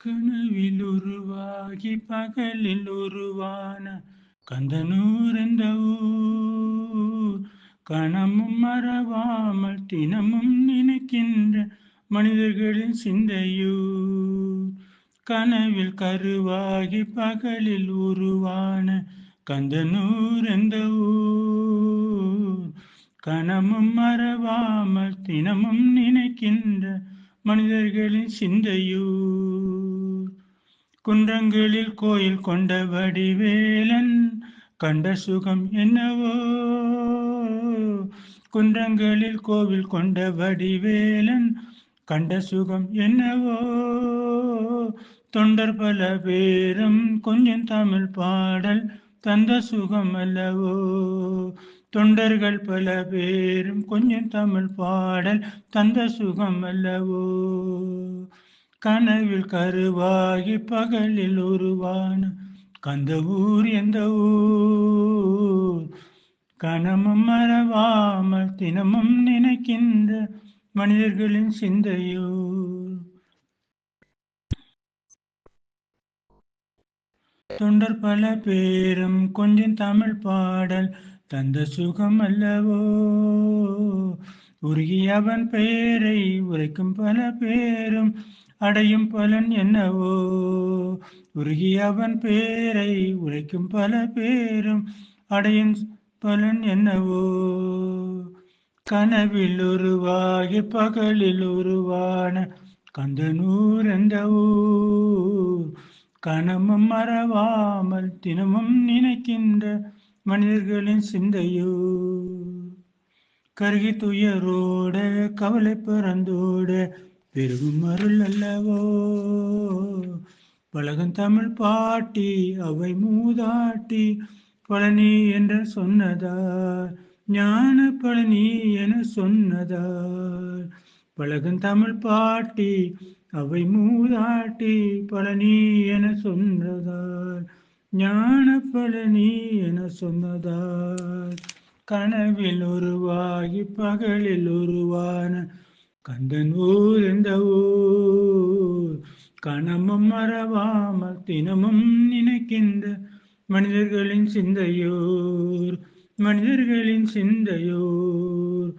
கனவில் உருவாகி பகலில் உருவான கந்தனூர் என்ற ஊர், கணமும் மறவாமல் தினமும் நினைக்கின்ற மனிதர்களின் சிந்தையூர். கனவில் கருவாகி பகலில் உருவான கந்தனூர் என்ற ஊர், கணமும் மறவாமல் தினமும் நினைக்கின்ற மனிதர்களின் சிந்தையூர். குன்றங்களில் கோயில் கொண்ட வடிவேலன் கண்ட சுகம் என்னவோ, குன்றங்களில் கோவில் கொண்ட வடிவேலன் கண்ட சுகம் என்னவோ. தொண்டர் பல பேரும் கொஞ்சம் தமிழ் பாடல் தந்த சுகம் அல்லவோ, தொண்டர்கள் பல பேரும் கொஞ்சம் தமிழ் பாடல் தந்த சுகம் அல்லவோ. கனவில் கருவாகி பகலில் உருவான கந்த ஊர் எந்த ஊர், கணமும் மறவாமல் தினமும் நினைக்கின்ற மனிதர்களின் சிந்தையூர். தொண்டர் பல பேரும் கொஞ்சம் தமிழ் பாடல் தந்த சுகம் அல்லவோ, உருகியவன் பெயரை உரைக்கும் பல பேரும் அடையும் பலன் என்னவோ, உருகியவன் பெயரை உரைக்கும் பல பேரும் அடையும் பலன் என்னவோ. கனவில் உருவாகி பகலில் உருவான கந்தனூர் என்ற ஊர், கணமும் மறவாமல் தினமும் நினைக்கின்ற மனிதர்களின் சிந்தையூர். கருகி துயரோட கவலை பறந்தோட பெருகும் அருள் அல்லவோ, பழகும் தமிழ் பாட்டி அவை மூதாட்டி பழனி என்று சொன்னதார், ஞான பழனி என சொன்னதார். பழகும் தமிழ் பாட்டி அவை மூதாட்டி பழனி என சொன்னதார், ஞான பழனி என சொன்னதார். கனவில் உருவாகி பகலில் உருவான கந்தன் ஊர் எந்த ஊர், கணமும் மறவாமல் தினமும் நினைக்கின்ற மனிதர்களின் சிந்தையோர், மனிதர்களின் சிந்தையோர்.